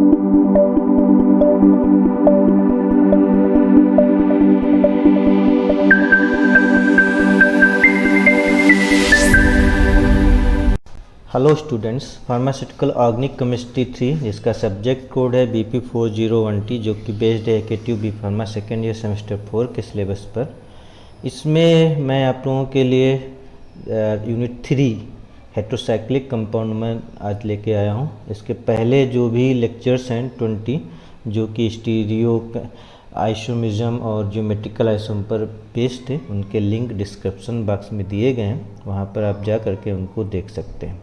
Hello students, pharmaceutical organic chemistry 3 जिसका subject code है BP4012 जो कि बेस्ड है KTU B pharma second year semester 4 के सिलेबस पर। इसमें मैं आप लोगों के लिए यूनिट 3 हेट्रोसाइक्लिक कंपाउंड में आज लेके आया हूँ। इसके पहले जो भी लेक्चर्स हैं 20 जो कि स्टीरियो आइसोमिज्म और ज्योमेट्रिकल आइसोम पर बेस्ड थे, उनके लिंक डिस्क्रिप्शन बॉक्स में दिए गए हैं, वहाँ पर आप जा करके उनको देख सकते हैं।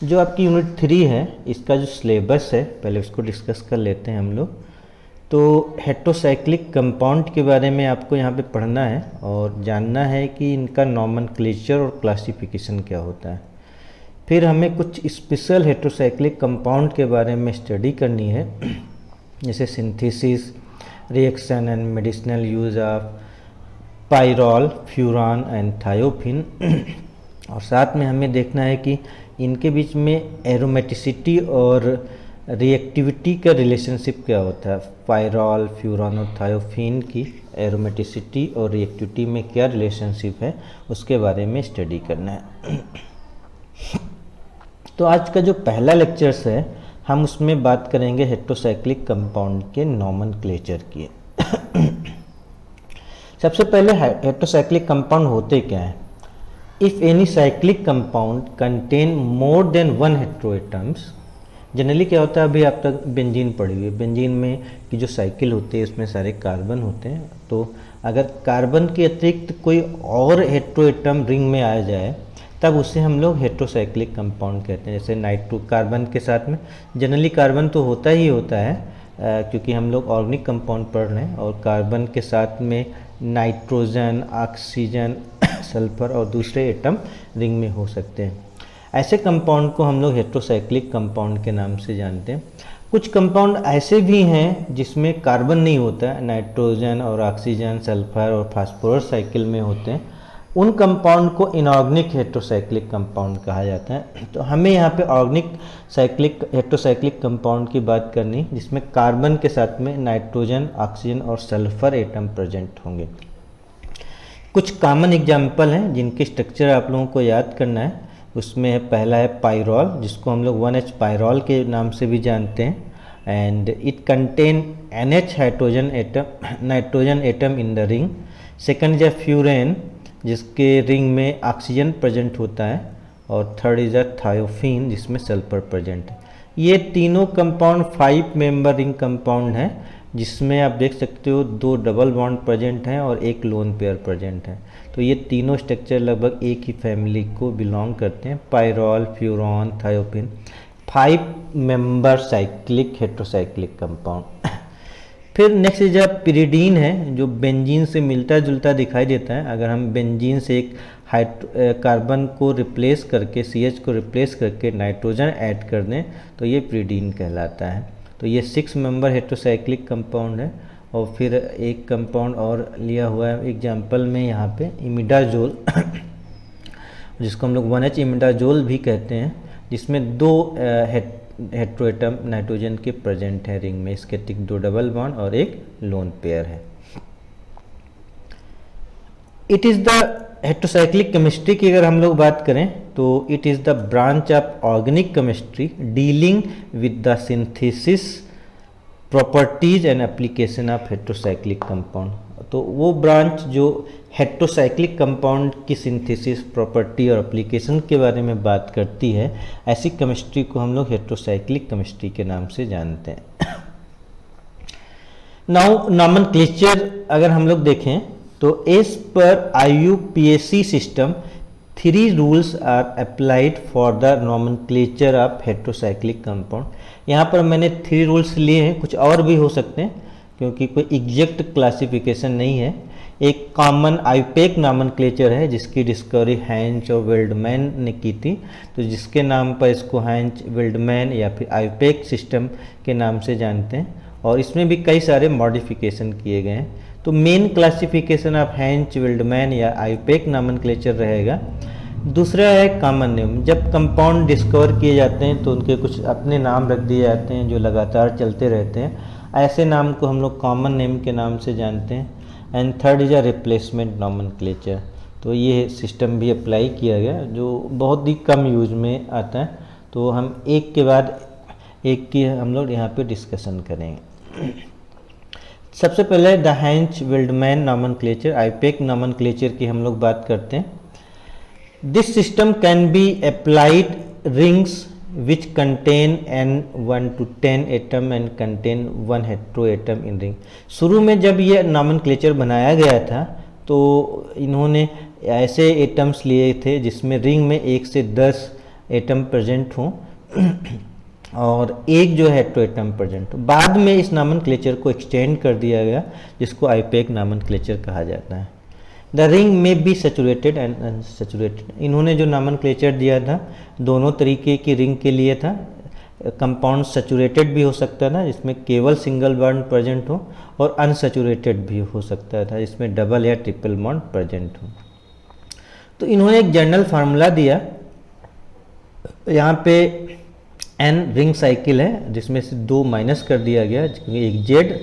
जो आपकी यूनिट 3 है, इसका जो सिलेबस है पहले उसको डिस्कस कर लेते हैं हम लोग। तो हेट्रोसाइक्लिक कंपाउंड के बारे में आपको यहाँ पे पढ़ना है और जानना है कि इनका नॉमेनक्लेचर और क्लासिफिकेशन क्या होता है। फिर हमें कुछ स्पेशल हेट्रोसाइक्लिक कंपाउंड के बारे में स्टडी करनी है, जैसे synthesis, reaction and medicinal use of pyrrole, furan and thiophene. और साथ में हमें देखना है कि इनके बीच में एरोमेटिसिटी और रिएक्टिविटी का रिलेशनशिप क्या होता है। पायरॉल, फ्यूरान और थायोफिन की एरोमेटिसिटी और रिएक्टिविटी में क्या रिलेशनशिप है, उसके बारे में स्टडी करना है। तो आज का जो पहला लेक्चर्स है, हम उसमें बात करेंगे हेट्रोसाइक्लिक कंपाउंड के नॉमेनक्लेचर की। सबसे पहले हेट्रोसाइक्लिक कंपाउंड होते क्या हैं। If any cyclic compound contain more than one heteroatoms, generally क्या होता है, अभी आप तक बेंजीन पड़ी हुई है, बेंजीन में की जो साइकिल होती है उसमें सारे कार्बन होते हैं। तो अगर कार्बन के अतिरिक्त कोई और हेट्रोएटम रिंग में आ जाए तब उसे हम लोग हेट्रोसाइक्लिक कंपाउंड कहते हैं। जैसे नाइट्रो कार्बन के साथ में जनरली कार्बन तो होता ही होता है, क्योंकि हम लोग ऑर्गेनिक कंपाउंड पढ़ रहे हैं, और कार्बन के साथ में नाइट्रोजन, ऑक्सीजन, सल्फर और दूसरे एटम रिंग में हो सकते हैं। ऐसे कंपाउंड को हम लोग हेट्रोसाइक्लिक कंपाउंड के नाम से जानते हैं। कुछ कंपाउंड ऐसे भी हैं जिसमें कार्बन नहीं होता है, नाइट्रोजन और ऑक्सीजन, सल्फर और फास्फोरस साइकिल में होते हैं। उन कंपाउंड को इनऑर्गेनिक हेट्रोसाइक्लिक कंपाउंड कहा जाता है। तो हमें यहाँ पे ऑर्गेनिक हेट्रोसाइक्लिक कंपाउंड की बात करनी, जिसमें कार्बन के साथ में नाइट्रोजन, ऑक्सीजन और सल्फर एटम प्रेजेंट होंगे। कुछ कॉमन एग्जाम्पल हैं जिनके स्ट्रक्चर आप लोगों को याद करना है। उसमें पहला है पायरॉल, जिसको हम लोग 1H पायरॉल के नाम से भी जानते हैं, and it contain NH nitrogen atom in the ring. Second है फ्यूरेन, जिसके रिंग में ऑक्सीजन प्रेजेंट होता है, और थर्ड इज अ थायोफिन, जिसमें सल्फर प्रेजेंट है। ये तीनों कंपाउंड 5 मेंबर रिंग कंपाउंड है, जिसमें आप देख सकते हो 2 डबल बॉन्ड प्रेजेंट हैं और 1 लोन पेयर प्रेजेंट है। तो ये तीनों स्ट्रक्चर लगभग एक ही फैमिली को बिलोंग करते हैं, pyrrole, furan, thiophene, 5 member cyclic heterocyclic compound. फिर नेक्स्ट इज पिरिडीन है, जो बेंजीन से मिलता जुलता दिखाई देता है। अगर हम बेंजीन से एक कार्बन को रिप्लेस करके, CH को रिप्लेस करके नाइट्रोजन ऐड कर दें तो ये पिरिडीन कहलाता है। तो ये 6 मेंबर हेट्रोसाइक्लिक कंपाउंड है। और फिर एक कंपाउंड और लिया हुआ है एग्जाम्पल में यहाँ पे, इमिडाजोल, जिसको हम लोग 1H इमिडाजोल भी कहते हैं, जिसमें 2 हेट्रोएटम नाइट्रोजन के प्रेजेंट है रिंग में। इसके 2 डबल बॉन्ड और 1 लोन पेयर है। It is the heterocyclic chemistry की अगर हम लोग बात करें तो it is the branch of organic chemistry dealing with the synthesis, properties and application of heterocyclic compound. तो वो ब्रांच जो हेट्रोसाइक्लिक कंपाउंड की सिंथेसिस, प्रॉपर्टी और एप्लीकेशन के बारे में बात करती है, ऐसी केमिस्ट्री को हम लोग हेट्रोसाइक्लिक केमिस्ट्री के नाम से जानते हैं। नाउ नॉमेनक्लेचर अगर हम लोग देखें तो as per IUPAC system 3 rules are applied for the nomenclature of heterocyclic compound. यहाँ पर मैंने 3 रूल्स लिए हैं, कुछ और भी हो सकते हैं क्योंकि कोई एग्जैक्ट क्लासिफिकेशन नहीं है। एक कॉमन आईपेक नॉमेनक्लेचर है जिसकी डिस्कवरी हैंच और वेल्डमैन ने की थी, तो जिसके नाम पर इसको हैंच, वेल्डमैन या फिर आईपेक सिस्टम के नाम से जानते हैं। और इसमें भी कई सारे मॉडिफिकेशन किए गए हैं। तो मेन क्लासिफिकेशन ऑफ हैंच, वेल्डमैन या आईपेक नॉमेनक्लेचर रहेगा दूसरा है कॉमन नेम। जब कंपाउंड डिस्कवर किए जाते हैं तो उनके कुछ अपने नाम रख दिए जाते हैं जो लगातार चलते रहते हैं, ऐसे नाम को हम लोग कॉमन नेम के नाम से जानते हैं। And third is a replacement nomenclature. तो ये सिस्टम भी अप्लाई किया गया जो बहुत ही कम यूज में आता है। तो हम एक के बाद एक की हम लोग यहाँ पे डिस्कशन करेंगे। सबसे पहले द हैंच विल्डमैन नॉमेनक्लेचर, आईपेक नॉमेनक्लेचर की हम लोग बात करते हैं। This system can be applied rings which contain n 1 to 10 atom and contain 1 heteroatom in ring। शुरू में जब ये नॉमेनक्लेचर बनाया गया था तो इन्होंने ऐसे एटम्स लिए थे जिसमें रिंग में 1 से 10 एटम प्रेजेंट हों और एक जो हेटेरोएटम प्रेजेंट हो। बाद में इस नॉमेनक्लेचर को एक्सटेंड कर दिया गया जिसको आईपेक नॉमेनक्लेचर कहा जाता है। द रिंग में बी सैचुरेटेड एंड अनसैचुरेटेड। इन्होंने जो नॉमेनक्लेचर दिया था दोनों तरीके की रिंग के लिए था। कंपाउंड सैचुरेटेड भी हो सकता था जिसमें केवल सिंगल बॉन्ड प्रेजेंट हो, और अनसैचुरेटेड भी हो सकता था जिसमें डबल या ट्रिपल बॉन्ड प्रेजेंट हो। तो इन्होंने एक जनरल फार्मूला दिया। यहाँ पे एन रिंग साइकिल है जिसमें से 2 माइनस कर दिया गया, एक जेड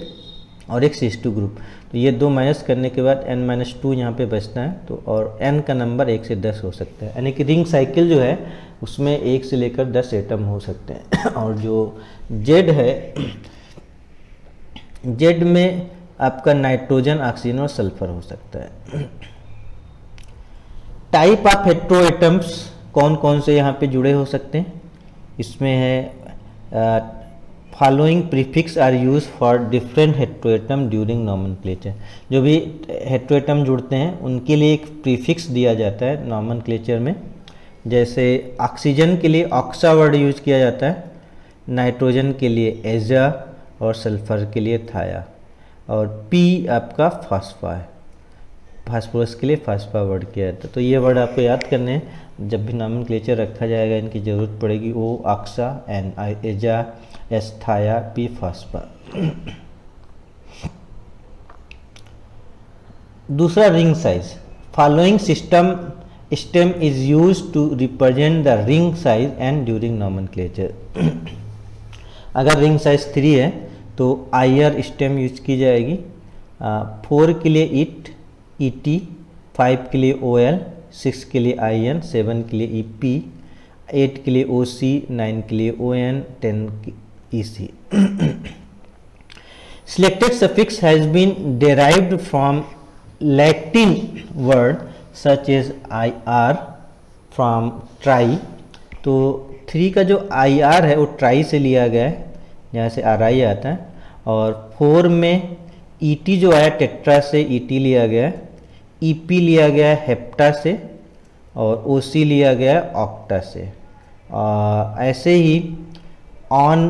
और एक सिस2 ग्रुप। तो ये 2 माइनस करने के बाद n-2 यहाँ पे बचता है। तो और n का नंबर 1 से 10 हो सकता है, यानी कि रिंग साइकिल जो है उसमें 1 से लेकर 10 एटम हो सकते हैं। और जो Z है, Z में आपका नाइट्रोजन, ऑक्सीजन और सल्फर हो सकता है। टाइप ऑफ हेटेरोएटम्स कौन कौन से यहाँ पे जुड़े हो सकते हैं, इसमें है following prefix are use for different heteroatom during nomenclature. जो भी हेटेरोएटम जुड़ते हैं उनके लिए एक प्रीफिक्स दिया जाता है नॉमेनक्लेचर में। जैसे ऑक्सीजन के लिए ऑक्सा वर्ड यूज किया जाता है, नाइट्रोजन के लिए एजा और सल्फर के लिए थाया, और पी आपका फास्फा है, फास्फोरस के लिए फास्फा वर्ड किया जाता है। तो ये वर्ड आपको याद करने हैं, जब भी नॉमेनक्लेचर रखा जाएगा इनकी ज़रूरत पड़ेगी। O oxa, N aza, S thia, P phospha. दूसरा ring size. Following system stem is use to represent the ring size and during nomenclature. अगर रिंग साइज 3 है तो आईआर स्टेम यूज की जाएगी। 4 के लिए इट, ईटी, 5 के लिए ओएल, 6 के लिए आईएन, 7 के लिए ईपी, 8 के लिए ओसी, 9 के लिए on, 10 EC. Selected suffix has been derived from Latin word such as ir from tri। तो 3 का जो ir है वो ट्राई से लिया गया है, जहाँ से ri आता है। और 4 में et जो आया टेट्रा से et लिया गया है, ep लिया गया है हेप्टा से, और oc लिया गया है ऑक्टा से। ऐसे ही ऑन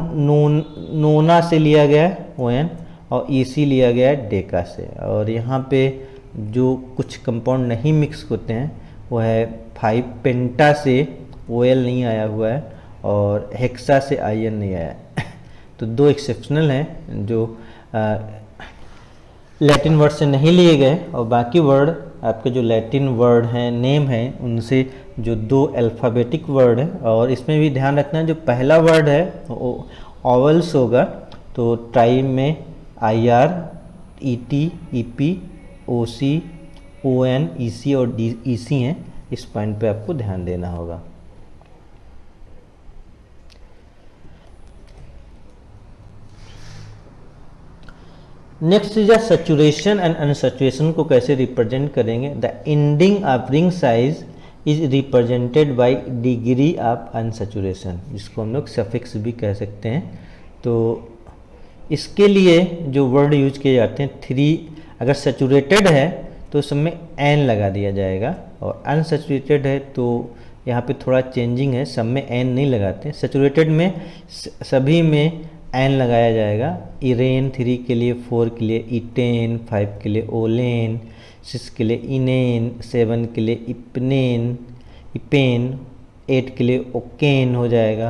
नोना से लिया गया है ओएन, और ईसी लिया गया है डेका से। और यहाँ पे जो कुछ कंपाउंड नहीं मिक्स होते हैं वो है 5 पेंटा से ओएल नहीं आया हुआ है, और हेक्सा से आईएन नहीं आया है। तो 2 एक्सेप्शनल हैं जो लैटिन वर्ड से नहीं लिए गए, और बाकी वर्ड आपके जो लैटिन वर्ड हैं, नेम हैं, उनसे जो 2 अल्फ़ाबेटिक वर्ड है। और इसमें भी ध्यान रखना जो पहला वर्ड है वो ऑवल्स होगा। तो ट्राई में I R, E T, E P, O C, O N, E C और डी ई सी हैं। इस पॉइंट पे आपको ध्यान देना होगा। Next is saturation and unsaturation को कैसे रिप्रेजेंट करेंगे। The ending of ring size is represented by degree of unsaturation, जिसको हम लोग सफिक्स भी कह सकते हैं। तो इसके लिए जो वर्ड यूज किए जाते हैं 3, अगर सैचुरेटेड है तो उसमें एन लगा दिया जाएगा, और अनसैचुरेटेड है तो यहाँ पे थोड़ा चेंजिंग है, सब में एन नहीं लगाते। सैचुरेटेड में सभी में एन लगाया जाएगा। इरेन 3 के लिए, 4 के लिए इटेन, 5 के लिए ओलेन, 6 के लिए इनेन, 7 के लिए इपेन, 8 के लिए ओकेन हो जाएगा,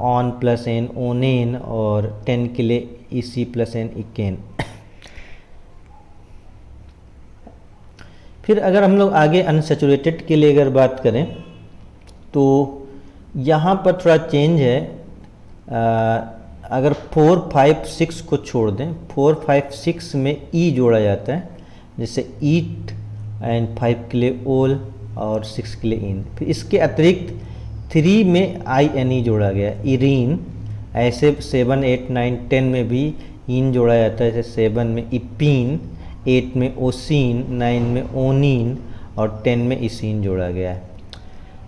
ऑन प्लस एन ओनेन, और 10 के लिए ईसी प्लस एन इकेन। फिर अगर हम लोग आगे अनसैचुरेटेड के लिए अगर बात करें तो यहाँ पर थोड़ा चेंज है। अगर 4, 5, 6 को छोड़ दें, 4, 5, 6 में ई जोड़ा जाता है, जैसे ईट एंड 5 के लिए ओल और 6 के लिए इन। फिर इसके अतिरिक्त 3 में आई एन ई जोड़ा गया, इरीन। ऐसे 7, 8, 9, 10 में भी इन जोड़ा जाता है, जैसे 7 में इपीन, 8 में ओसिन, 9 में ओनिन और 10 में इसिन जोड़ा गया है।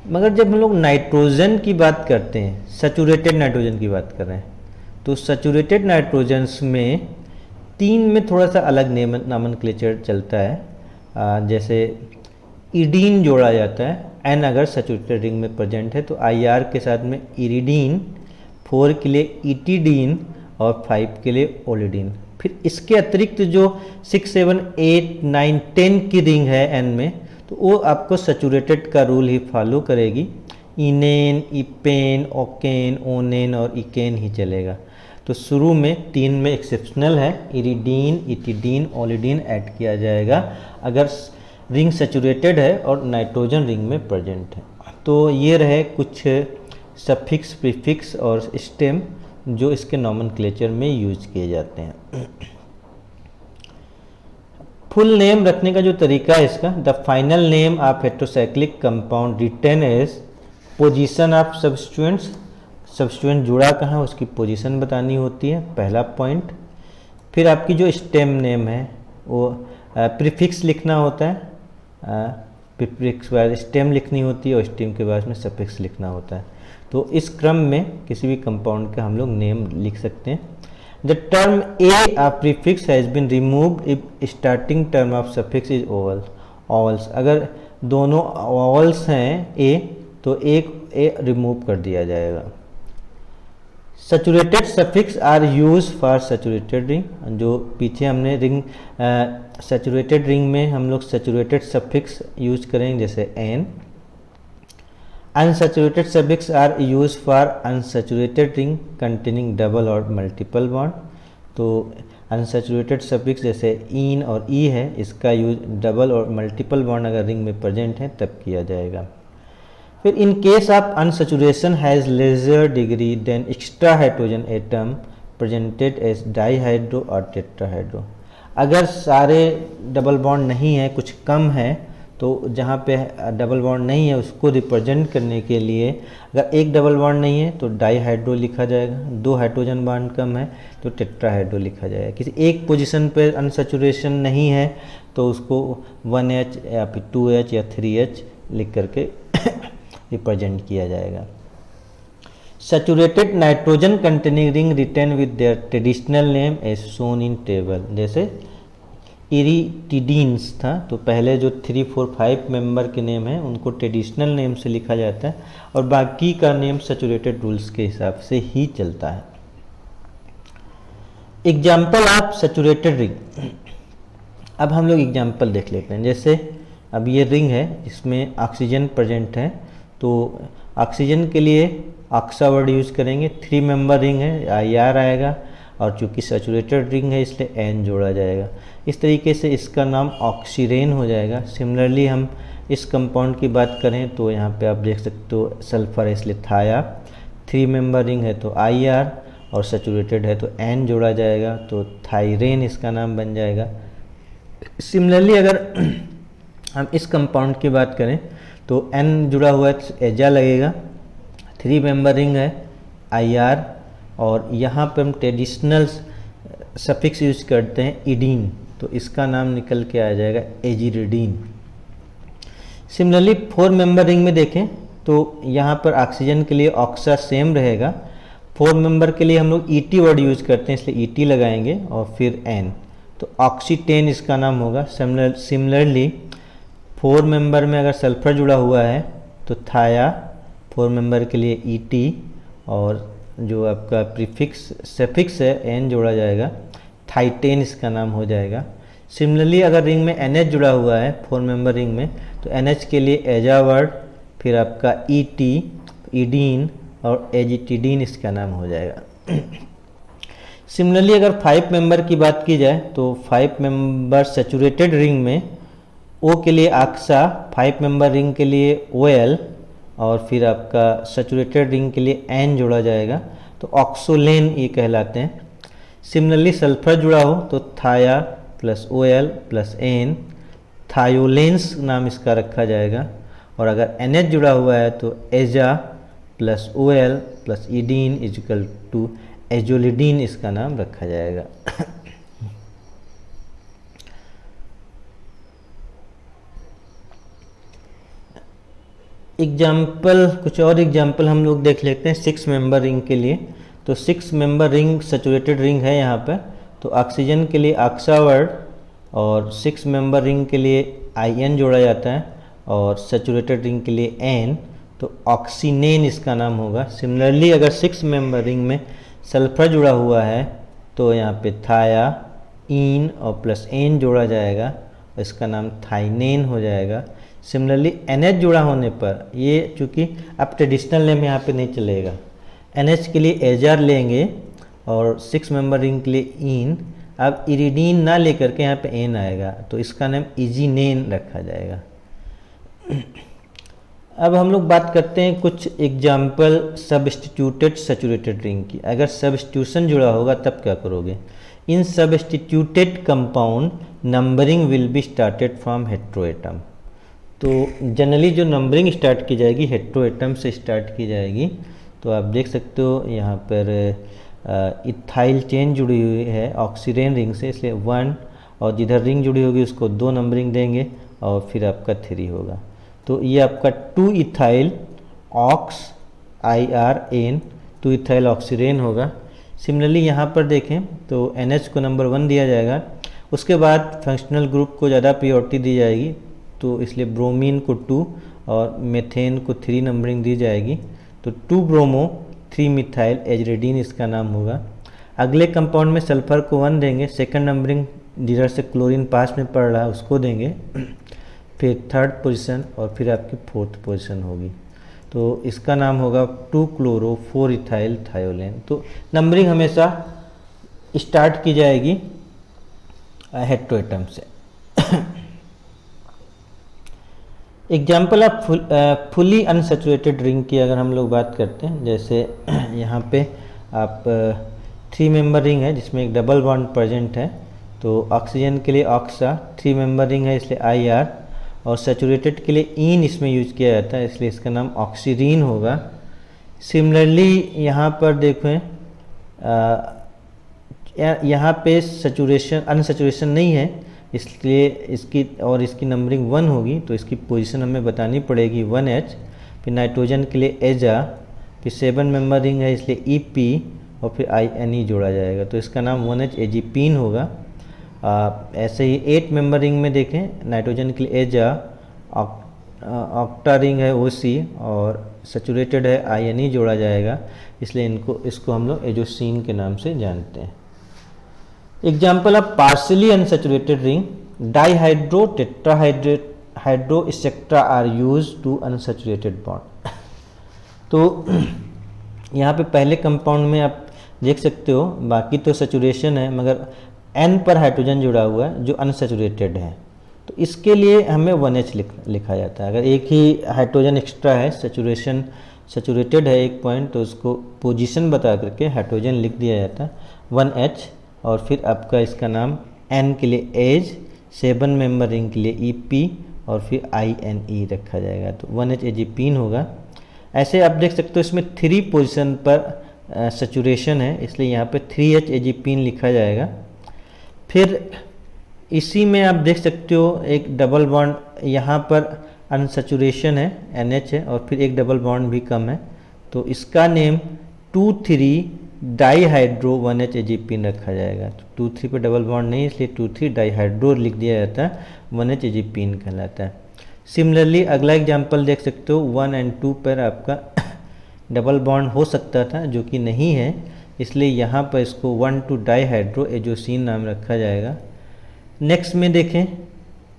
मगर जब हम लोग नाइट्रोजन की बात करते हैं, सैचुरेटेड नाइट्रोजन की बात कर रहे हैं, तो सैचुरेटेड नाइट्रोजन्स में 3 में थोड़ा सा अलग नामनक्लेचर चलता है। जैसे इडीन जोड़ा जाता है, एन अगर सैचुरेटेड रिंग में प्रेजेंट है तो आई आर के साथ में इरिडीन, 4 के लिए इटिडीन और 5 के लिए ओलिडीन। फिर इसके अतिरिक्त जो 6, 7, 8, 9, 10 की रिंग है एन में, तो वो आपको सैचुरेटेड का रूल ही फॉलो करेगी। इनेन, इपेन, ओकेन, ओनेन और इकेन ही चलेगा। तो शुरू में 3 में एक्सेप्शनल है, इरिडीन, इटिडीन, ओलिडीन ऐड किया जाएगा अगर रिंग सैचुरेटेड है और नाइट्रोजन रिंग में प्रेजेंट है। तो ये रहे कुछ सफिक्स, प्रीफिक्स और स्टेम जो इसके नॉमेनक्लेचर में यूज किए जाते हैं। फुल नेम रखने का जो तरीका है इसका, the final name of heterocyclic compound written as position of substituents. Substituent जुड़ा कहाँ, उसकी पोजीशन बतानी होती है, पहला पॉइंट। फिर आपकी जो स्टेम नेम है वो प्रीफिक्स लिखना होता है, प्रीफिक्स के बाद स्टेम लिखनी होती है और स्टेम के बाद में सफिक्स लिखना होता है। तो इस क्रम में किसी भी कंपाउंड का हम लोग नेम लिख सकते हैं। The term A of prefix has been removed if starting term of suffix is vowel vowels. अगर दोनों ऑवल्स हैं ए तो एक ए रिमूव कर दिया जाएगा। Saturated suffix are use for saturated ring. जो पीछे हमने रिंग सैचुरेटेड रिंग में हम लोग सैचुरेटेड सफिक्स यूज करेंगे, जैसे एन। Unsaturated suffix are use for unsaturated ring containing double और मल्टीपल बॉन्ड। तो अनसैचुरेटेड सफिक्स जैसे इन और ई है, इसका यूज डबल और मल्टीपल बॉन्ड अगर रिंग में प्रेजेंट है तब किया जाएगा। फिर in case of unsaturation has lesser degree then extra hydrogen atom presented as dihydro और टेट्राहाइड्रो। अगर सारे डबल बॉन्ड नहीं है, कुछ कम है, तो जहाँ पे डबल बॉन्ड नहीं है उसको रिप्रेजेंट करने के लिए अगर एक डबल बॉन्ड नहीं है तो डाईहाइड्रो लिखा जाएगा, 2 हाइड्रोजन बॉन्ड कम है तो टेट्राहाइड्रो लिखा जाएगा। किसी एक पोजीशन पे अनसैचुरेशन नहीं है तो उसको 1H या फिर 2H या 3H लिख करके रिप्रेजेंट किया जाएगा। Saturated nitrogen containing ring retain with their traditional name as shown in table. जैसे इरिटिडीन्स था तो पहले जो 3, 4, 5 मेंबर के नेम हैं उनको ट्रेडिशनल नेम से लिखा जाता है और बाकी का नेम सैचुरेटेड रूल्स के हिसाब से ही चलता है। Example of saturated ring. अब हम लोग एग्जाम्पल देख लेते हैं। जैसे अब ये रिंग है, इसमें ऑक्सीजन प्रेजेंट है, तो ऑक्सीजन के लिए ऑक्सा वर्ड यूज करेंगे। 3 मेंबर रिंग है, IR आएगा और चूंकि सैचुरेटेड रिंग है इसलिए एन जोड़ा जाएगा। इस तरीके से इसका नाम ऑक्सीरेन हो जाएगा। सिमिलरली हम इस कंपाउंड की बात करें तो यहाँ पे आप देख सकते हो सल्फर है इसलिए थाया, 3 मेंबर रिंग है तो IR और सैचुरेटेड है तो एन जोड़ा जाएगा, तो थायरेन इसका नाम बन जाएगा। सिमिलरली अगर हम इस कंपाउंड की बात करें तो एन जुड़ा हुआ है तो एजा लगेगा, 3 मेंबर रिंग है IR और यहाँ पर हम ट्रेडिशनल सफिक्स यूज करते हैं इडीन, तो इसका नाम निकल के आ जाएगा एजिरिडीन। सिमिलरली 4 मेंबर रिंग में देखें तो यहाँ पर ऑक्सीजन के लिए ऑक्सा सेम रहेगा। 4 मेंबर के लिए हम लोग ET वर्ड यूज करते हैं इसलिए ET लगाएंगे और फिर N, तो ऑक्सीटेन इसका नाम होगा। सिमिलरली 4 मेंबर में अगर सल्फर जुड़ा हुआ है तो थाया, 4 मेंबर के लिए ET और जो आपका प्रीफिक्स सफिक्स है N जोड़ा जाएगा, थाइटेन इसका नाम हो जाएगा। सिमिलरली अगर रिंग में NH जुड़ा हुआ है 4 मेंबर रिंग में तो NH के लिए एजा वर्ड, फिर आपका ET, इडीन और एजिटिडीन इसका नाम हो जाएगा। सिमिलरली अगर 5 मेंबर की बात की जाए तो 5 मेंबर सैचुरेटेड रिंग में ओ के लिए आक्सा, 5 मेंबर रिंग के लिए OL, और फिर आपका सैचुरेटेड रिंग के लिए एन जोड़ा जाएगा, तो ऑक्सोलेन ये कहलाते हैं। सिमिलरली सल्फर जुड़ा हो तो थाया प्लस OL प्लस एन, थायोलेंस नाम इसका रखा जाएगा। और अगर NH जुड़ा हुआ है तो aza plus OL plus idine is equal to azolidine इसका नाम रखा जाएगा। एग्जाम्पल, कुछ और एग्जाम्पल हम लोग देख लेते हैं 6 मेंबर रिंग के लिए। तो 6 मेंबर रिंग सैचुरेटेड रिंग है यहाँ पर, तो ऑक्सीजन के लिए ऑक्सावर्ड, और 6 मेंबर रिंग के लिए IN जोड़ा जाता है, और सैचुरेटेड रिंग के लिए N, तो ऑक्सीनेन इसका नाम होगा। सिमिलरली अगर 6 मेंबर रिंग में सल्फर जुड़ा हुआ है तो यहाँ पे थाया, इन और प्लस एन जोड़ा जाएगा, और इसका नाम थाइनेन हो जाएगा। सिमिलरली NH जुड़ा होने पर, ये चूँकि अब ट्रेडिशनल नेम यहाँ पे नहीं चलेगा, NH के लिए एजार लेंगे और 6 मेंबर रिंग के लिए इन, अब इरिडीन ना लेकर के यहाँ पे एन आएगा, तो इसका नाम इजीनेन रखा जाएगा। अब हम लोग बात करते हैं कुछ एग्जाम्पल सब्स्टिट्यूटेड सैचुरेटेड रिंग की। अगर सब्स्टिट्यूशन जुड़ा होगा तब क्या करोगे? In substituted compound numbering will be started from heteroatom. तो जनरली जो नंबरिंग स्टार्ट की जाएगी हेट्रोएटम से स्टार्ट की जाएगी। तो आप देख सकते हो यहाँ पर इथाइल चेन जुड़ी हुई है ऑक्सीडेन रिंग से, इसलिए 1, और जिधर रिंग जुड़ी होगी उसको 2 नंबरिंग देंगे और फिर आपका 3 होगा। तो ये आपका 2 इथाइल ऑक्स IRN 2 इथाइल ऑक्सीडेन होगा। सिमिलरली यहाँ पर देखें तो NH को नंबर 1 दिया जाएगा, उसके बाद फंक्शनल ग्रुप को ज़्यादा प्रायोरिटी दी जाएगी, तो इसलिए ब्रोमीन को 2 और मेथेन को 3 नंबरिंग दी जाएगी। तो 2 ब्रोमो 3 मिथाइल एजरेडीन इसका नाम होगा। अगले कंपाउंड में सल्फर को 1 देंगे, सेकंड नंबरिंग जिधर से क्लोरीन पास में पड़ रहा है उसको देंगे, फिर 3rd पोजीशन और फिर आपकी 4th पोजीशन होगी। तो इसका नाम होगा 2 क्लोरो 4 इथाइल थायोलेन। तो नंबरिंग हमेशा स्टार्ट की जाएगी हेट्रोएटम से। Example of fully unsaturated ring की अगर हम लोग बात करते हैं, जैसे यहाँ पे आप 3 मेंबर रिंग है जिसमें एक डबल बॉन्ड प्रेजेंट है, तो ऑक्सीजन के लिए ऑक्सा, 3 मेंबर रिंग है इसलिए IR, और सैचुरेटेड के लिए इन इसमें यूज किया जाता है इसलिए इसका नाम ऑक्सीरीन होगा। सिमिलरली यहाँ पर देखें यहाँ पे सैचुरेशन अनसैचुरेशन नहीं है, इसलिए इसकी नंबरिंग 1 होगी, तो इसकी पोजीशन हमें बतानी पड़ेगी 1H। फिर नाइट्रोजन के लिए एजा, फिर 7 मेंबर रिंग है इसलिए EP, और फिर INE जोड़ा जाएगा, तो इसका नाम 1H एजीपीन होगा। ऐसे ही 8 मेंबर रिंग में देखें नाइट्रोजन के लिए एजा, ऑक्टा रिंग है OC, और सैचुरेटेड है INE जोड़ा जाएगा, इसलिए इसको हम लोग एजोसीन के नाम से जानते हैं। Example of partially unsaturated ring, dihydro, tetrahydro etcetera are use to unsaturated bond. तो यहाँ पे पहले कंपाउंड में आप देख सकते हो बाकी तो सैचुरेशन है मगर N पर हाइड्रोजन जुड़ा हुआ है जो अनसैचुरेटेड है, तो इसके लिए हमें 1H लिखा जाता है। अगर एक ही हाइड्रोजन एक्स्ट्रा है, सैचुरेटेड है एक पॉइंट, तो उसको पोजीशन बता करके हाइड्रोजन लिख दिया जाता है 1H, और फिर आपका इसका नाम N के लिए एज, 7 मेंबर रिंग के लिए EP, और फिर INE रखा जाएगा, तो 1H एजीपीन होगा। ऐसे आप देख सकते हो इसमें 3 पोजीशन पर सैचुरेशन है, इसलिए यहाँ पे 3H एजीपीन लिखा जाएगा। फिर इसी में आप देख सकते हो एक डबल बॉन्ड, यहाँ पर अनसैचुरेशन है NH है, और फिर एक डबल बॉन्ड भी कम है, तो इसका नेम 2,3 डाईहाइड्रो 1H एजीपीन रखा जाएगा। तो 2,3 पे डबल बॉन्ड नहीं इसलिए 2,3 डाईहाइड्रो लिख दिया जाता है, 1H एजीपीन कहलाता है। सिमिलरली अगला एग्जांपल देख सकते हो 1 और 2 पर आपका डबल बॉन्ड हो सकता था जो कि नहीं है, इसलिए यहाँ पर इसको 1,2 डाईहाइड्रो एजोसीन नाम रखा जाएगा। नेक्स्ट में देखें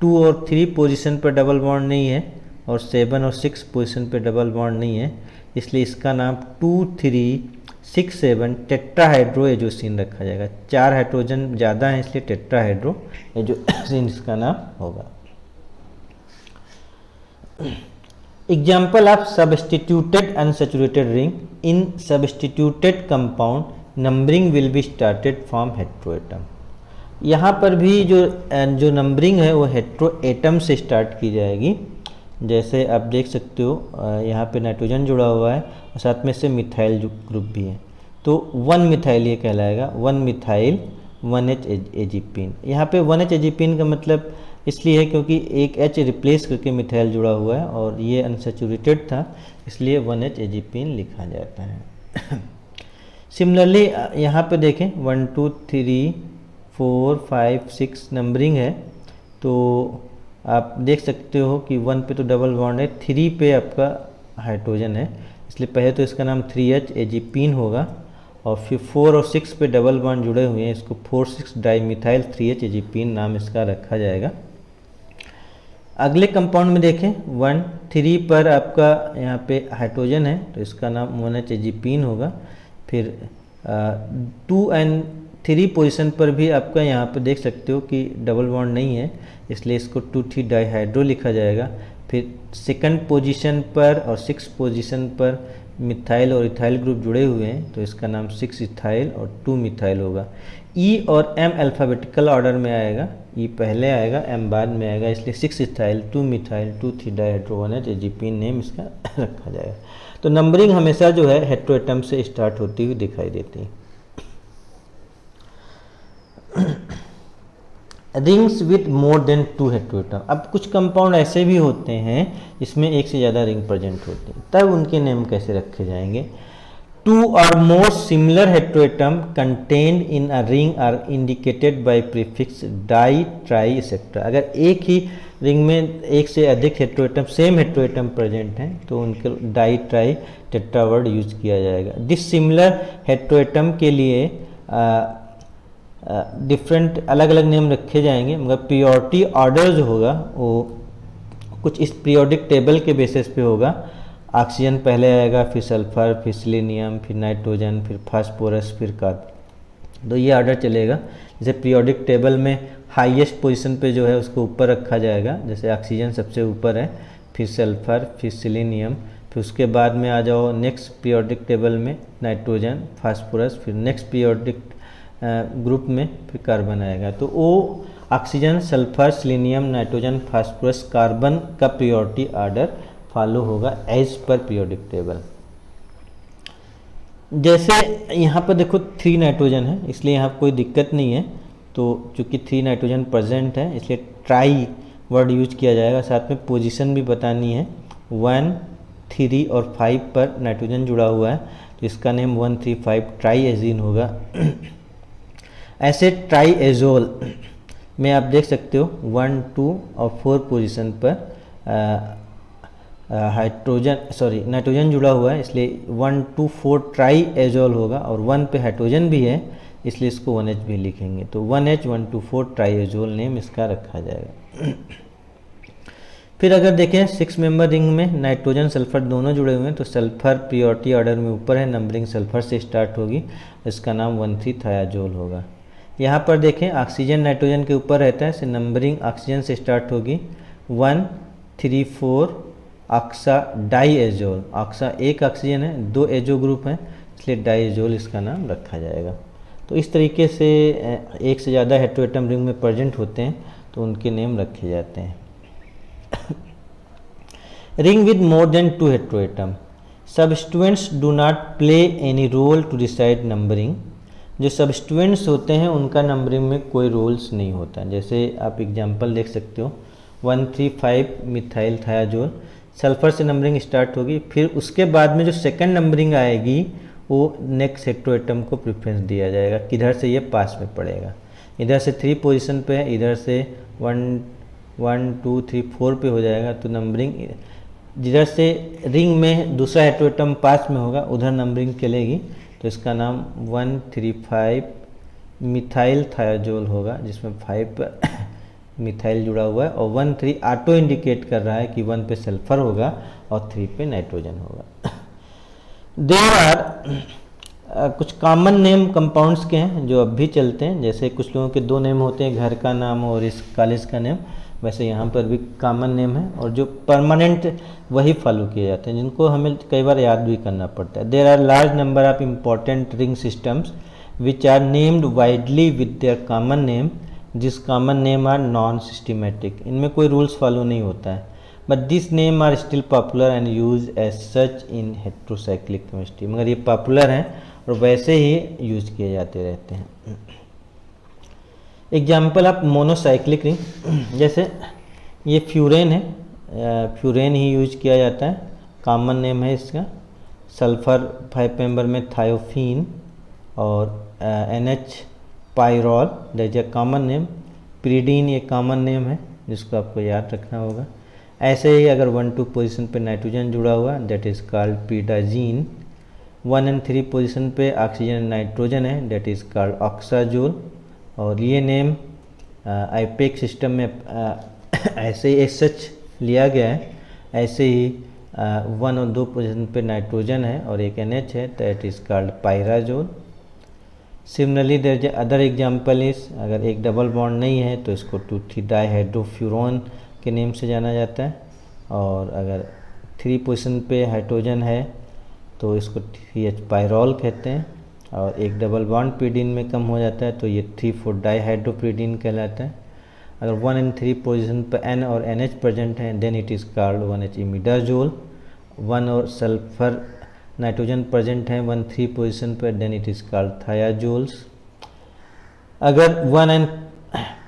2 और 3 पोजीशन पर डबल बॉन्ड नहीं है, और 7 और 6 पोजीशन पर डबल बॉन्ड नहीं है, इसलिए इसका नाम 2,3,6,7 टेट्राहाइड्रो एजोसीन रखा जाएगा। 4 हाइड्रोजन ज़्यादा है इसलिए टेट्राहाइड्रो एजोसीन इसका नाम होगा। Example of substituted unsaturated ring, in substituted compound numbering will be started from heteroatom. यहाँ पर भी जो नंबरिंग है वो हेट्रोएटम से स्टार्ट की जाएगी। जैसे आप देख सकते हो यहाँ पे नाइट्रोजन जुड़ा हुआ है और साथ में से मिथाइल ग्रुप भी है, तो 1 मिथाइल ये कहलाएगा, 1 मिथाइल 1H एजिपीन। यहाँ पे 1H एजिपीन का मतलब इसलिए है क्योंकि एक H रिप्लेस करके मिथाइल जुड़ा हुआ है और ये अनसैचुरेटेड था, इसलिए 1H एजिपीन लिखा जाता है। सिमिलरली यहाँ पे देखें 1 2 3 4 5 6 नंबरिंग है, तो आप देख सकते हो कि 1 पे तो डबल बॉन्ड है, 3 पे आपका हाइड्रोजन है, इसलिए पहले तो इसका नाम 3H एजिपीन होगा और फिर 4 और 6 पे डबल बॉन्ड जुड़े हुए हैं, इसको 4,6 डाईमिथाइल 3H एजिपीन नाम इसका रखा जाएगा। अगले कंपाउंड में देखें 1 3 पर आपका यहाँ पे हाइड्रोजन है, तो इसका नाम 1H एजिपीन होगा। फिर 2 और 3 पोजीशन पर भी आपका यहाँ पे देख सकते हो कि डबल बॉन्ड नहीं है, इसलिए इसको 2,3 डाईहाइड्रो लिखा जाएगा। फिर सेकंड पोजीशन पर और 6 पोजीशन पर मिथाइल और इथाइल ग्रुप जुड़े हुए हैं, तो इसका नाम 6 इथाइल और 2 मिथाइल होगा। ई और एम अल्फ़ाबेटिकल ऑर्डर में आएगा, ई पहले आएगा एम बाद में आएगा, इसलिए 6 ethyl 2 methyl 2,3 dihydro 1H azepine name इसका रखा जाएगा। तो नंबरिंग हमेशा जो है हेट्रोएटम से स्टार्ट होती हुई दिखाई देती है। Rings with more than 2 heteroatom, अब कुछ कंपाउंड ऐसे भी होते हैं जिसमें एक से ज़्यादा रिंग प्रेजेंट होती है, तब उनके नेम कैसे रखे जाएंगे। 2 or more similar heteroatom contained in a ring are indicated by prefix di, tri, etc. अगर एक ही रिंग में एक से अधिक हेट्रोएटम सेम हेट्रोएटम प्रेजेंट हैं तो उनके di tri tetra word use किया जाएगा। डिसिमिलर हेट्रोएटम के लिए डिफरेंट अलग अलग नेम रखे जाएंगे, मगर प्रियोरिटी ऑर्डर जो होगा वो कुछ इस पीरियोडिक टेबल के बेसिस पे होगा। ऑक्सीजन पहले आएगा, फिर सल्फर, फिर सिलेनियम, फिर नाइट्रोजन, फिर फास्फोरस, फिर कार्बन, तो ये ऑर्डर चलेगा। जैसे पीरियोडिक टेबल में हाईएस्ट पोजीशन पे जो है उसको ऊपर रखा जाएगा, जैसे ऑक्सीजन सबसे ऊपर है, फिर सल्फर, फिर सिलेनियम, फिर उसके बाद में आ जाओ नेक्स्ट पीरियोडिक टेबल में नाइट्रोजन, फास्फोरस, फिर नेक्स्ट पीरियोडिक ग्रुप में फिर कार्बन आएगा। तो वो oxygen, sulphur, selenium, nitrogen, phosphorus, carbon का प्रियोरिटी ऑर्डर फॉलो होगा एज पर पीरियोडिक टेबल। जैसे यहाँ पर देखो 3 नाइट्रोजन है, इसलिए यहाँ कोई दिक्कत नहीं है, तो चूँकि 3 नाइट्रोजन प्रेजेंट है इसलिए ट्राई वर्ड यूज किया जाएगा। साथ में पोजीशन भी बतानी है, 1 3 और 5 पर नाइट्रोजन जुड़ा हुआ है तो इसका नेम 1,3,5 ट्राई एजीन होगा। ऐसे ट्राई एजोल में आप देख सकते हो 1 2 और 4 पोजीशन पर नाइट्रोजन जुड़ा हुआ है, इसलिए 1 2 4 ट्राई एजोल होगा, और 1 पे हाइड्रोजन भी है इसलिए इसको 1H भी लिखेंगे, तो 1H 1 2 4 ट्राई एजोल नेम इसका रखा जाएगा। फिर अगर देखें 6 मेंबर रिंग में नाइट्रोजन सल्फर दोनों जुड़े हुए हैं तो सल्फर प्रियोरिटी ऑर्डर में ऊपर है, नंबरिंग सल्फर से स्टार्ट होगी, इसका नाम 1,3 थायाजोल होगा। यहाँ पर देखें ऑक्सीजन नाइट्रोजन के ऊपर रहता है, नंबरिंग ऑक्सीजन से स्टार्ट होगी, 1 3 4 ऑक्सा डाई एजोल, ऑक्सा एक ऑक्सीजन है, 2 एजो ग्रुप हैं, इसलिए डाई एजोल इसका नाम रखा जाएगा। तो इस तरीके से एक से ज़्यादा हेट्रोएटम रिंग में प्रेजेंट होते हैं तो उनके नेम रखे जाते हैं। Ring with more than 2 heteroatom, substituents do not play any role to decide numbering, जो सबस्टिट्यूएंट्स होते हैं उनका नंबरिंग में कोई रोल्स नहीं होता। जैसे आप एग्जांपल देख सकते हो 1,3,5 मिथाइल थायाजोल, सल्फर से नंबरिंग स्टार्ट होगी, फिर उसके बाद में जो सेकंड नंबरिंग आएगी वो नेक्स्ट हेट्रोएटम को प्रेफरेंस दिया जाएगा, किधर से ये पास में पड़ेगा। इधर से 3 पोजीशन पे है, इधर से 1 2 3 4 पे हो जाएगा, तो नंबरिंग जिधर से रिंग में दूसरा हेट्रोएटम पास में होगा उधर नंबरिंग चलेगी, तो इसका नाम 1,3,5 मिथाइल थायाजोल होगा, जिसमें 5 पर मिथाइल जुड़ा हुआ है, और 1 3 ऑटो इंडिकेट कर रहा है कि 1 पे सल्फर होगा और 3 पे नाइट्रोजन होगा। देयर आर कुछ कॉमन नेम कंपाउंड्स के हैं जो अब भी चलते हैं, जैसे कुछ लोगों के 2 नेम होते हैं, घर का नाम और इस कॉलेज का नेम, वैसे यहाँ पर भी कॉमन नेम है, और जो परमानेंट वही फॉलो किए जाते हैं, जिनको हमें कई बार याद भी करना पड़ता है। There are large number of important ring systems which are named widely with their common name, this common name are non systematic. इनमें कोई रूल्स फॉलो नहीं होता है, but this name are still popular and use as such in heterocyclic chemistry. मगर ये popular हैं और वैसे ही यूज किए जाते रहते हैं। एग्जाम्पल ऑफ मोनोसाइक्लिक रिंग, जैसे ये फ्यूरेन है, फ्यूरेन ही यूज किया जाता है, कॉमन नेम है इसका। सल्फर 5 मेंबर में थायोफीन और NH pyrrole, that is a common name. Pyridine ये कॉमन नेम है जिसको आपको याद रखना होगा। ऐसे ही अगर 1 2 पोजीशन पे नाइट्रोजन जुड़ा हुआ, दैट इज़ कॉल्ड प्रीडाजीन। 1 और 3 पोजीशन पे ऑक्सीजन नाइट्रोजन है, दैट इज़ कॉल्ड ऑक्साजोल। और ये नेम आईपेक सिस्टम में ऐसे ही सच लिया गया है। ऐसे ही 1 और 2 पोजीशन पे नाइट्रोजन है और एक NH है, that is called pyrazole. Similarly there is other example is, अगर एक डबल बॉन्ड नहीं है तो इसको 2,3 डाईहाइड्रोफ्यूरॉन के नेम से जाना जाता है। और अगर 3 पोजीशन पे हाइड्रोजन है तो इसको 3H पायरॉल कहते हैं। और एक डबल बॉन्ड प्रीडीन में कम हो जाता है तो ये 3,4 डाईहाइड्रोप्रीडीन कहलाता है। अगर 1 और 3 पोजीशन पर N और NH प्रेजेंट हैं, then it is called 1H imidazole. 1 और सल्फर नाइट्रोजन प्रेजेंट है 1 3 पोजीशन पर, देन इट इज़ कॉल्ड थायाजोल्स। अगर 1 और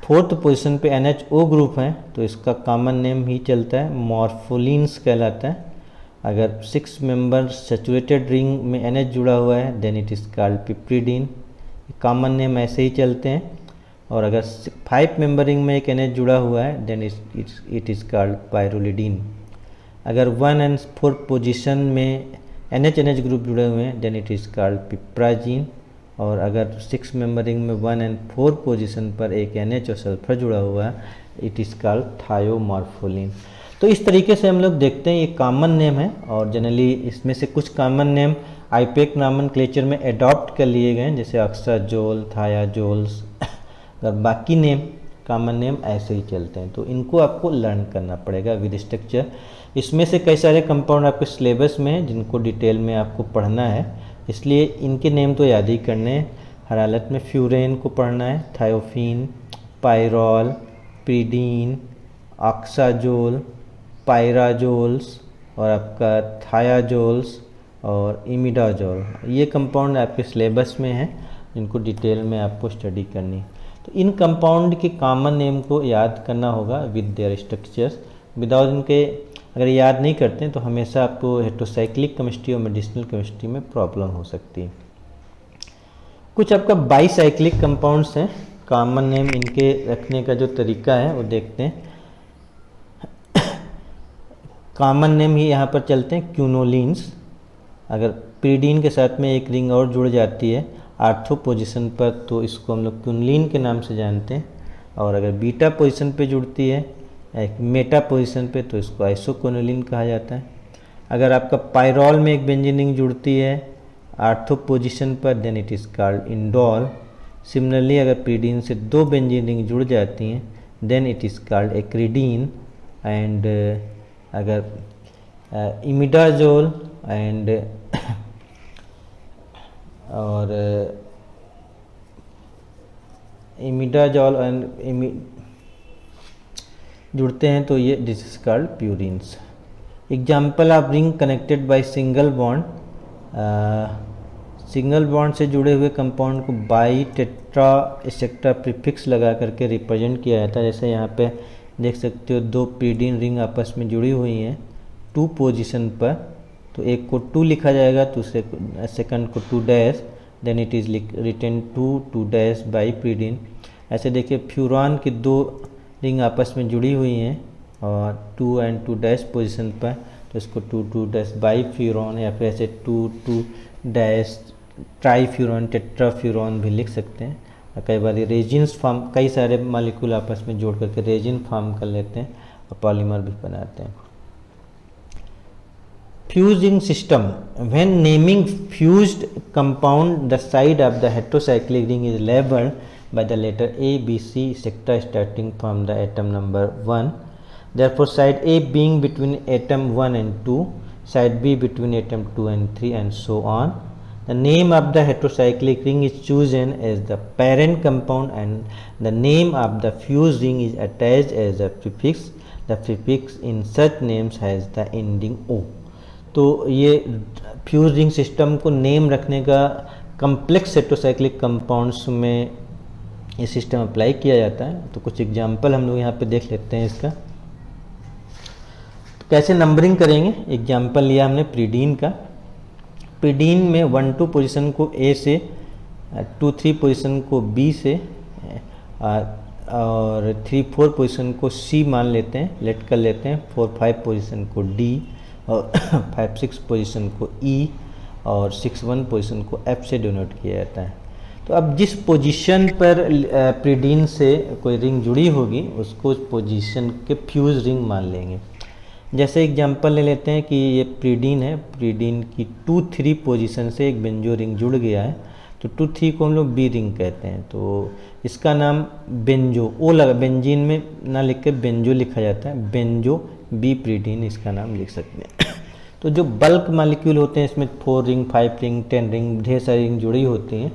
4th पोजीशन पे NHO ग्रुप है तो इसका कॉमन नेम ही चलता है, मॉर्फोलिन्स कहलाता है। अगर 6 मेंबर सैचुरेटेड रिंग में NH जुड़ा हुआ है, then it is called piperidine. Common name ऐसे ही चलते हैं। और अगर 5 मेंबर रिंग में एक NH जुड़ा हुआ है, then it is called pyrrolidine. अगर 1 और 4 पोजीशन में NH ग्रुप जुड़े हुए हैं, देन इट इज़ कॉल्ड पिप्राजीन। और अगर 6 मेंबर रिंग में 1 और 4 पोजीशन पर एक NH और सल्फर जुड़ा हुआ है, इट इज़ कॉल्ड थायोमॉर्फोलिन। तो इस तरीके से हम लोग देखते हैं ये कॉमन नेम है, और जनरली इसमें से कुछ कॉमन नेम आईपेक नॉमेनक्लेचर में अडॉप्ट कर लिए गए हैं, जैसे ऑक्साजोल, थायाजोल्स। अगर बाकी नेम कॉमन नेम ऐसे ही चलते हैं, तो इनको आपको लर्न करना पड़ेगा विद स्ट्रक्चर। इसमें से कई सारे कंपाउंड आपके सिलेबस में हैं जिनको डिटेल में आपको पढ़ना है, इसलिए इनके नेम तो याद ही करने हैं। हर हालत में फ्यूरेन को पढ़ना है, थायोफीन, पायरॉल, प्रीडीन, ऑक्साजोल, पायराजोल्स और आपका थायाजोल्स और इमिडाजोल, ये कंपाउंड आपके सिलेबस में हैं जिनको डिटेल में आपको स्टडी करनी है। तो इन कंपाउंड के कॉमन नेम को याद करना होगा विद देयर स्ट्रक्चर्स। विदाउट इनके अगर याद नहीं करते हैं तो हमेशा आपको हेट्रोसाइक्लिक केमिस्ट्री और मेडिसिनल केमिस्ट्री में प्रॉब्लम हो सकती है। कुछ आपका बाईसाइक्लिक कंपाउंड्स हैं, कॉमन नेम इनके रखने का जो तरीका है वो देखते हैं। कॉमन नेम ही यहाँ पर चलते हैं, क्यूनोलिन्स। अगर प्रीडीन के साथ में एक रिंग और जुड़ जाती है आर्थो पोजीशन पर तो इसको हम लोग क्यूनोलिन के नाम से जानते हैं। और अगर बीटा पोजीशन पे जुड़ती है एक मेटा पोजीशन पे तो इसको आइसोक्विनोलिन कहा जाता है। अगर आपका पायरॉल में एक बेंजीन रिंग जुड़ती है आर्थो पोजीशन पर, then it is called indole. Similarly अगर प्रीडीन से 2 बेंजीन रिंग जुड़ जाती हैं, then it is called acridine. And अगर इमिडाजोल एंड और इमिडाजोल एंड जुड़ते हैं तो ये this is called purines. Example of ring connected by single bond, single bond से जुड़े हुए कंपाउंड को बाई टेट्रा एसेक्ट्रा प्रीफिक्स लगा करके रिप्रेजेंट किया जाता है। जैसे यहाँ पे देख सकते हो 2 प्रीडीन रिंग आपस में जुड़ी हुई हैं 2 पोजीशन पर, तो एक को 2 लिखा जाएगा तो सेकंड को 2 dash, then it is written 2 dash by pyridine. ऐसे देखिए फ्यूरॉन की 2 रिंग आपस में जुड़ी हुई हैं और 2 और 2 डैश पोजीशन पर, तो इसको 2 डैश बाई फ्यूरॉन या फिर ऐसे 2 डैश ट्राईफ्यूरॉन, टेट्राफ्यूरॉन भी लिख सकते हैं। और कई बार रेजिन्स फॉर्म, कई सारे मॉलिक्यूल आपस में जोड़ करके रेजिन फॉर्म कर लेते हैं और पॉलीमर भी बनाते हैं। Fusing system, when naming fused compound the side of the heterocyclic ring is labelled by the letter A, B, C, etc. starting from the atom number 1. Therefore, side A being between atom 1 and 2, side B between atom 2 and 3, and so on. The name of the heterocyclic ring is chosen as the parent compound and the name of the fused ring is attached as a prefix. The prefix in such names has the ending O. तो ये fuse ring system को name रखने का complex heterocyclic compounds में ये system apply किया जाता है। तो कुछ एग्जांपल हम लोग यहाँ पे देख लेते हैं इसका। तो कैसे नंबरिंग करेंगे, एग्जांपल लिया हमने प्रीडीन का। प्रीडीन में 1-2 पोजीशन को ए से, 2-3 पोजीशन को बी से और 3-4 पोजीशन को सी मान लेते हैं, लेट कर लेते हैं। 4-5 पोजीशन को डी और 5-6 पोजीशन को ई और 6-1 पोजीशन को एफ से डिनोट किया जाता है। तो अब जिस पोजीशन पर प्रीडीन से कोई रिंग जुड़ी होगी उसको उस पोजीशन के फ्यूज रिंग मान लेंगे। जैसे एग्जांपल ले लेते हैं कि ये प्रीडीन है, प्रीडीन की 2-3 पोजीशन से एक बेंजो रिंग जुड़ गया है, तो 2-3 को हम लोग बी रिंग कहते हैं। तो इसका नाम बेंजो, ओ लगा, बेंजीन में ना लिख के बेंजो लिखा जाता है, बेंजो बी प्रीडीन इसका नाम लिख सकते हैं। तो जो बल्क मॉलिक्यूल होते हैं इसमें 4 रिंग, 5 रिंग, 10 रिंग, ढेर सारी रिंग जुड़ी होती हैं,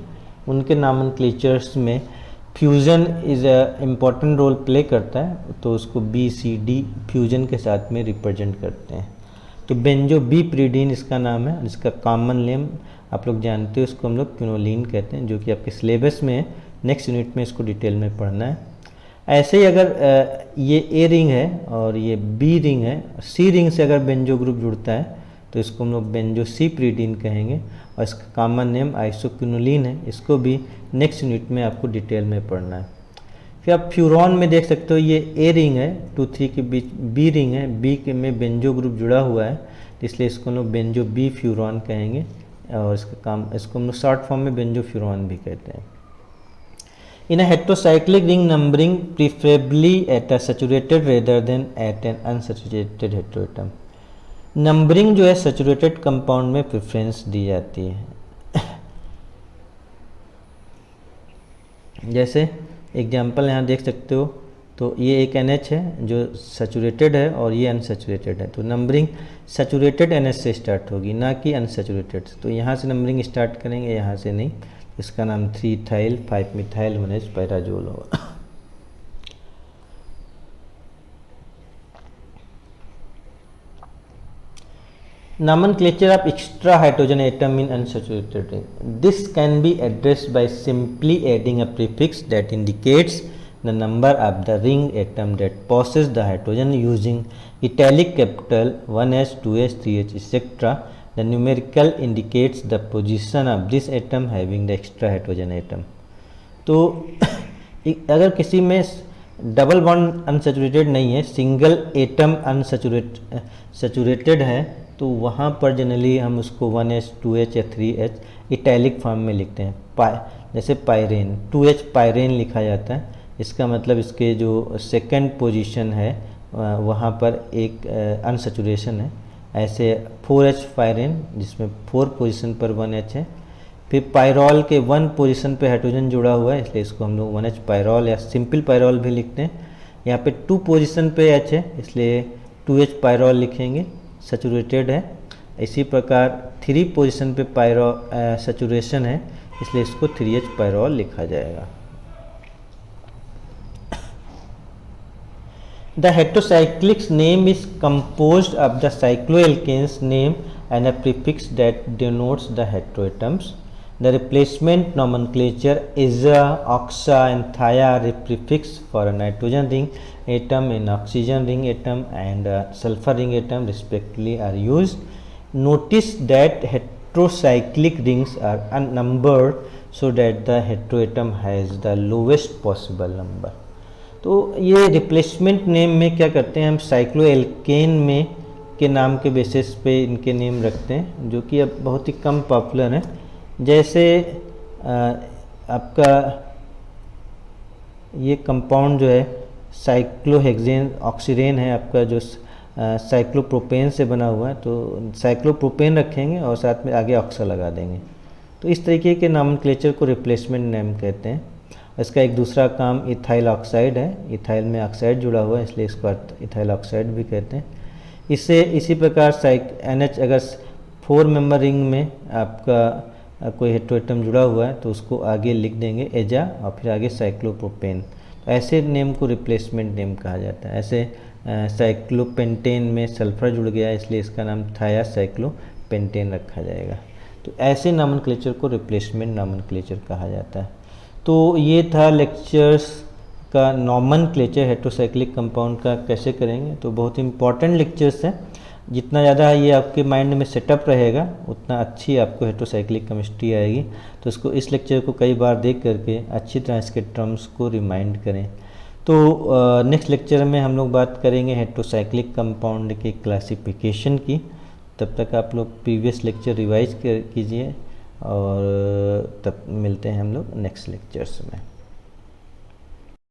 उनके नॉमेनक्लेचर्स में fusion is a important role play करता है, तो उसको बी सी डी फ्यूजन के साथ में रिप्रेजेंट करते हैं। तो बेंजो बी प्रीडीन इसका नाम है। इसका कॉमन नेम आप लोग जानते हो, उसको हम लोग क्विनोलिन कहते हैं, जो कि आपके सिलेबस में है, नेक्स्ट यूनिट में इसको डिटेल में पढ़ना है। ऐसे ही अगर ये ए रिंग है और ये बी रिंग है, सी रिंग से अगर बेंजो ग्रुप जुड़ता है तो इसको हम लोग बेंजो सी प्रीडीन कहेंगे और इसका कॉमन नेम आइसोक्विनोलिन है। इसको भी नेक्स्ट यूनिट में आपको डिटेल में पढ़ना है। फिर आप फ्यूरॉन में देख सकते हो, ये ए रिंग है, 2-3 के बीच बी रिंग है, बी के में बेंजो ग्रुप जुड़ा हुआ है, इसलिए इसको हम लोग बेंजो बी फ्यूरॉन कहेंगे और इसको हम लोग शॉर्ट फॉर्म में बेंजो फ्यूरॉन भी कहते हैं। In a heterocyclic ring, numbering preferably at a saturated rather than at an unsaturated heteroatom. Numbering जो है सैचुरेटेड कंपाउंड में प्रेफरेंस दी जाती है। जैसे एग्जांपल यहाँ देख सकते हो, तो ये एक NH है जो सैचुरेटेड है और ये अनसैचुरेटेड है, तो नंबरिंग सैचुरेटेड NH से स्टार्ट होगी, ना कि अनसैचुरेटेड से। तो यहाँ से नंबरिंग स्टार्ट करेंगे, यहाँ से नहीं। इसका नाम 3-इथाइल 5-मिथाइल 1H पैराजोल होगा। Nomenclature of extra hydrogen atom in unsaturated ring. This can be addressed by simply adding a prefix that indicates the number of the ring atom that possess the hydrogen using italic capital 1H, 2H, 3H, etc. The numerical indicates the position of this atom having the extra hydrogen atom. तो अगर किसी में double bond unsaturated नहीं है, single atom unsaturated है, तो वहाँ पर जनरली हम उसको 1H, 2H या 3H इटैलिक फॉर्म में लिखते हैं। जैसे पायरेन, 2H पायरेन लिखा जाता है, इसका मतलब इसके जो सेकंड पोजीशन है वहाँ पर एक अनसैचुरेशन है। ऐसे 4H पायरेन जिसमें 4 पोजीशन पर 1H है। फिर पायरॉल के 1 पोजीशन पे हाइड्रोजन जुड़ा हुआ है, इसलिए इसको हम लोग 1H पायरॉल या सिंपल पायरॉल भी लिखते हैं। यहाँ पे 2 पोजीशन पे H है, इसलिए 2H पायरॉल लिखेंगे, सैचुरेटेड है। इसी प्रकार 3 पोजीशन पे सैचुरेशन है, इसलिए इसको 3H पायरॉल लिखा जाएगा। The heterocyclic's name is composed of the cycloalkane's name and a prefix that denotes the heteroatoms. The replacement nomenclature aza, oxa and thia are prefix for a nitrogen ring atom, an oxygen ring atom and a sulfur ring atom respectively are used. Notice that heterocyclic rings are unnumbered so that the heteroatom has the lowest possible number. तो ये replacement name में क्या करते हैं, हम cycloalkane में के नाम के बेसिस पे इनके नेम रखते हैं, जो कि अब बहुत ही कम पॉपुलर है। जैसे आपका ये कंपाउंड जो है साइक्लोहेक्सेन ऑक्सीरेन है, आपका जो साइक्लोप्रोपेन से बना हुआ है, तो साइक्लोप्रोपेन रखेंगे और साथ में आगे ऑक्सा लगा देंगे। तो इस तरीके के नॉमेनक्लेचर को रिप्लेसमेंट नेम कहते हैं। इसका एक दूसरा काम इथाइल ऑक्साइड है, इथाइल में ऑक्साइड जुड़ा हुआ है इसलिए इसको इथाइल ऑक्साइड भी कहते हैं। इससे इसी प्रकार NH अगर 4 मेंबर रिंग में आपका कोई हेटेरोएटम जुड़ा हुआ है तो उसको आगे लिख देंगे एजा और फिर आगे साइक्लोप्रोपेन। तो ऐसे नेम को रिप्लेसमेंट नेम कहा जाता है। ऐसे साइक्लोपेंटेन में सल्फर जुड़ गया इसलिए इसका नाम थायासाइक्लोपेंटेन रखा जाएगा। तो ऐसे नॉमेनक्लेचर को रिप्लेसमेंट नॉमेनक्लेचर कहा जाता है। तो ये था लेक्चर्स का नॉमेनक्लेचर हेटेरोसाइक्लिक कंपाउंड का कैसे करेंगे। तो बहुत इंपॉर्टेंट लेक्चर्स है, जितना ज़्यादा ये आपके माइंड में सेटअप रहेगा उतना अच्छी आपको हेटेरोसाइक्लिक केमिस्ट्री आएगी। तो इस लेक्चर को कई बार देख करके अच्छी तरह इसके टर्म्स को रिमाइंड करें। तो नेक्स्ट लेक्चर में हम लोग बात करेंगे हेटेरोसाइक्लिक कंपाउंड के क्लासिफिकेशन की। तब तक आप लोग प्रीवियस लेक्चर रिवाइज कीजिए और तब मिलते हैं हम लोग नेक्स्ट लेक्चर्स में।